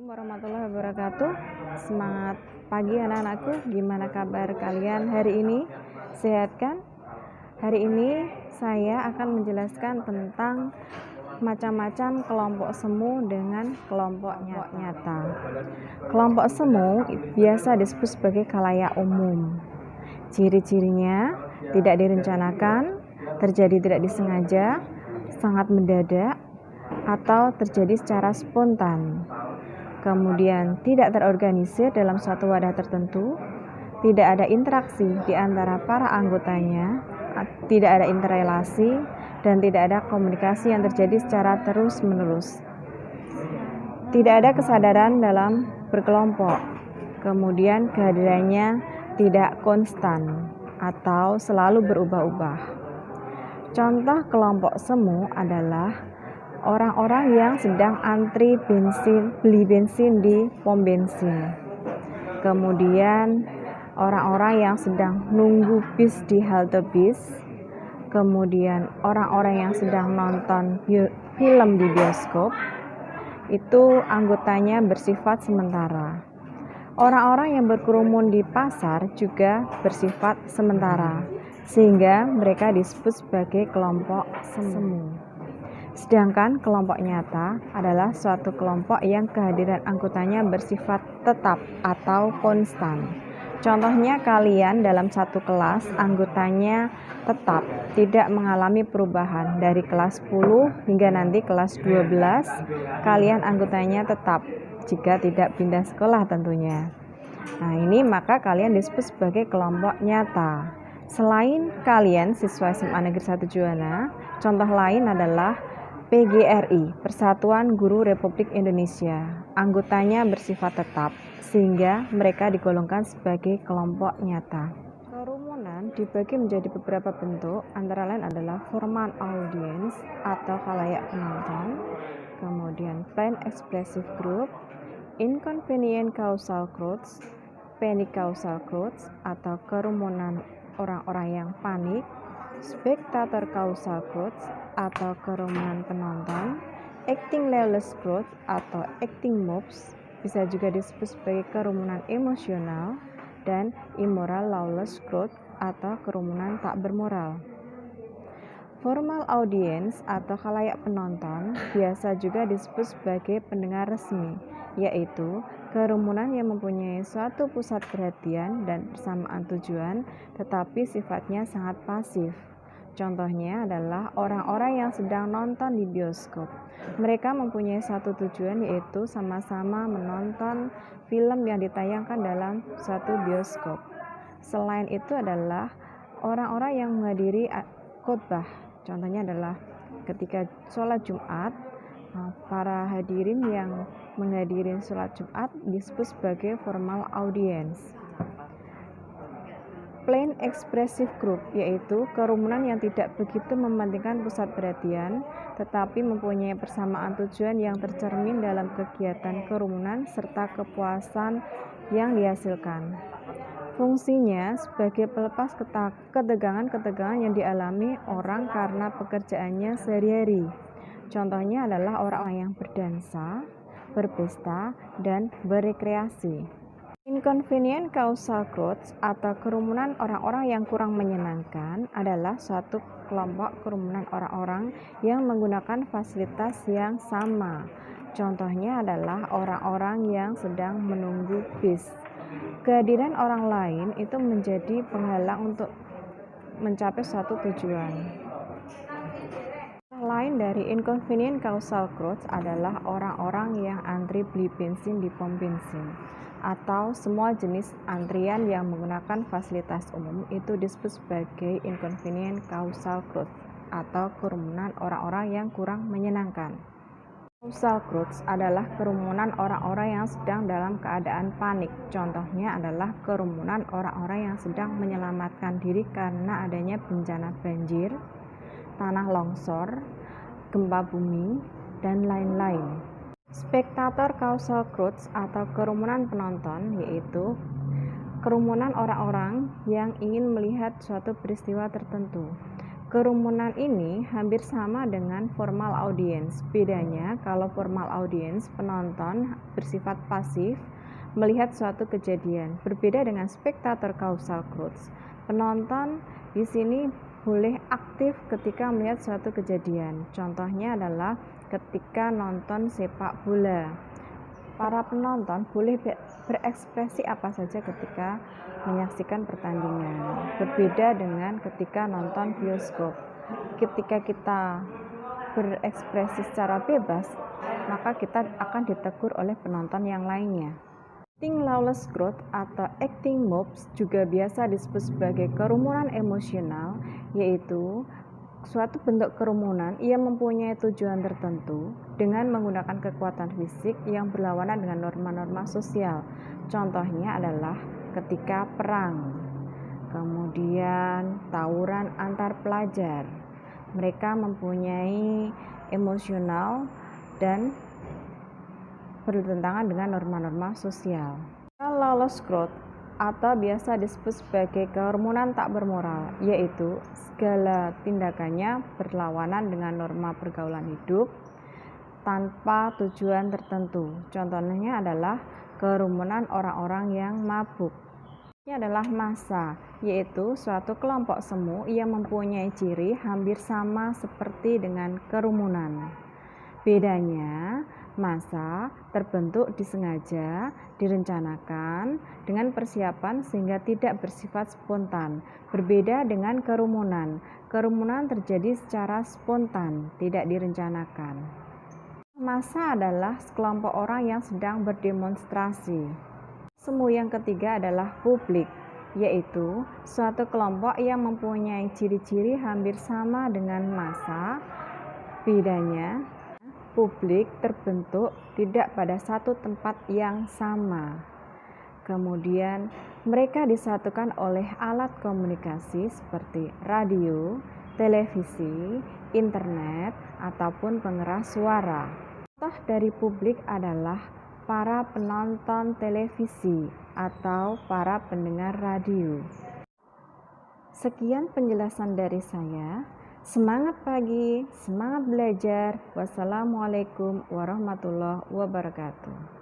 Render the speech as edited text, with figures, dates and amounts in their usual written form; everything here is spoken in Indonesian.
Assalamualaikum warahmatullahi wabarakatuh. Semangat pagi anak-anakku. Gimana kabar kalian hari ini? Sehat kan? Hari ini saya akan menjelaskan tentang macam-macam kelompok semu dengan kelompok nyata. Kelompok semu biasa disebut sebagai khalayak umum. Ciri-cirinya tidak direncanakan, terjadi tidak disengaja, sangat mendadak, atau terjadi secara spontan. Kemudian tidak terorganisir dalam suatu wadah tertentu, tidak ada interaksi di antara para anggotanya, tidak ada interrelasi, dan tidak ada komunikasi yang terjadi secara terus-menerus. Tidak ada kesadaran dalam berkelompok, kemudian kehadirannya tidak konstan atau selalu berubah-ubah. Contoh kelompok semu adalah orang-orang yang sedang antri beli bensin di pom bensin. Kemudian orang-orang yang sedang nunggu bis di halte bis. Kemudian orang-orang yang sedang nonton film di bioskop. Itu anggotanya bersifat sementara. Orang-orang yang berkerumun di pasar juga bersifat sementara, sehingga mereka disebut sebagai kelompok semu. Sedangkan kelompok nyata adalah suatu kelompok yang kehadiran anggotanya bersifat tetap atau konstan. Contohnya kalian dalam satu kelas anggotanya tetap, tidak mengalami perubahan. Dari kelas 10 hingga nanti kelas 12, kalian anggotanya tetap jika tidak pindah sekolah tentunya. Nah, ini maka kalian disebut sebagai kelompok nyata. Selain kalian siswa SMA Negeri 1 Juwana, contoh lain adalah PGRI, Persatuan Guru Republik Indonesia. Anggotanya bersifat tetap, sehingga mereka digolongkan sebagai kelompok nyata. Kerumunan dibagi menjadi beberapa bentuk, antara lain adalah formal audience atau khalayak penonton, kemudian plain expressive group, inconvenient causal crowds, panic causal crowds atau kerumunan orang-orang yang panik, spectator causal crowds atau kerumunan penonton, acting lawless crowd atau acting mobs, bisa juga disebut sebagai kerumunan emosional, dan immoral lawless crowd atau kerumunan tak bermoral. Formal audience atau khalayak penonton biasa juga disebut sebagai pendengar resmi, yaitu kerumunan yang mempunyai suatu pusat perhatian dan persamaan tujuan, tetapi sifatnya sangat pasif. Contohnya adalah orang-orang yang sedang nonton di bioskop. Mereka mempunyai satu tujuan, yaitu sama-sama menonton film yang ditayangkan dalam suatu bioskop. Selain itu adalah orang-orang yang menghadiri khotbah. Contohnya adalah ketika sholat Jumat, para hadirin yang menghadiri sholat Jumat disebut sebagai formal audience. Plain expressive group, yaitu kerumunan yang tidak begitu mementingkan pusat perhatian, tetapi mempunyai persamaan tujuan yang tercermin dalam kegiatan kerumunan serta kepuasan yang dihasilkan. Fungsinya sebagai pelepas ketegangan-ketegangan yang dialami orang karena pekerjaannya sehari-hari. Contohnya adalah orang-orang yang berdansa, berpesta, dan berekreasi. Inconvenient causal crowds atau kerumunan orang-orang yang kurang menyenangkan adalah suatu kelompok kerumunan orang-orang yang menggunakan fasilitas yang sama. Contohnya adalah orang-orang yang sedang menunggu bis. Kehadiran orang lain itu menjadi penghalang untuk mencapai suatu tujuan. Lain dari inconvenient causal crowds adalah orang-orang yang antri beli bensin di pom bensin, atau semua jenis antrian yang menggunakan fasilitas umum itu disebut sebagai inconvenient causal crowds atau kerumunan orang-orang yang kurang menyenangkan. Causal crowds adalah kerumunan orang-orang yang sedang dalam keadaan panik. Contohnya adalah kerumunan orang-orang yang sedang menyelamatkan diri karena adanya bencana banjir, tanah longsor, gempa bumi, dan lain-lain. Spectator causal crowds atau kerumunan penonton, yaitu kerumunan orang-orang yang ingin melihat suatu peristiwa tertentu. Kerumunan ini hampir sama dengan formal audience. Bedanya, kalau formal audience, penonton bersifat pasif melihat suatu kejadian. Berbeda dengan spectator causal crowds. Penonton di sini boleh aktif ketika melihat suatu kejadian. Contohnya adalah ketika nonton sepak bola. Para penonton boleh berekspresi apa saja ketika menyaksikan pertandingan. Berbeda dengan ketika nonton bioskop. Ketika kita berekspresi secara bebas, maka kita akan ditegur oleh penonton yang lainnya. Acting lawless crowd atau acting mobs juga biasa disebut sebagai kerumunan emosional, yaitu suatu bentuk kerumunan yang mempunyai tujuan tertentu dengan menggunakan kekuatan fisik yang berlawanan dengan norma-norma sosial. Contohnya adalah ketika perang, kemudian tawuran antar pelajar. Mereka mempunyai emosional dan bertentangan dengan norma-norma sosial. Lawless crowd atau biasa disebut sebagai kerumunan tak bermoral, yaitu segala tindakannya berlawanan dengan norma pergaulan hidup tanpa tujuan tertentu. Contohnya adalah kerumunan orang-orang yang mabuk. Ini adalah massa, yaitu suatu kelompok semu yang mempunyai ciri hampir sama seperti dengan kerumunan. Bedanya, massa terbentuk disengaja, direncanakan dengan persiapan sehingga tidak bersifat spontan. Berbeda dengan kerumunan. Kerumunan terjadi secara spontan, tidak direncanakan. Massa adalah sekelompok orang yang sedang berdemonstrasi. Semu yang ketiga adalah publik, yaitu suatu kelompok yang mempunyai ciri-ciri hampir sama dengan massa. Bedanya, publik terbentuk tidak pada satu tempat yang sama. Kemudian mereka disatukan oleh alat komunikasi seperti radio, televisi, internet, ataupun pengeras suara. Contoh dari publik adalah para penonton televisi atau para pendengar radio. Sekian penjelasan dari saya. Semangat pagi, semangat belajar. Wassalamualaikum warahmatullahi wabarakatuh.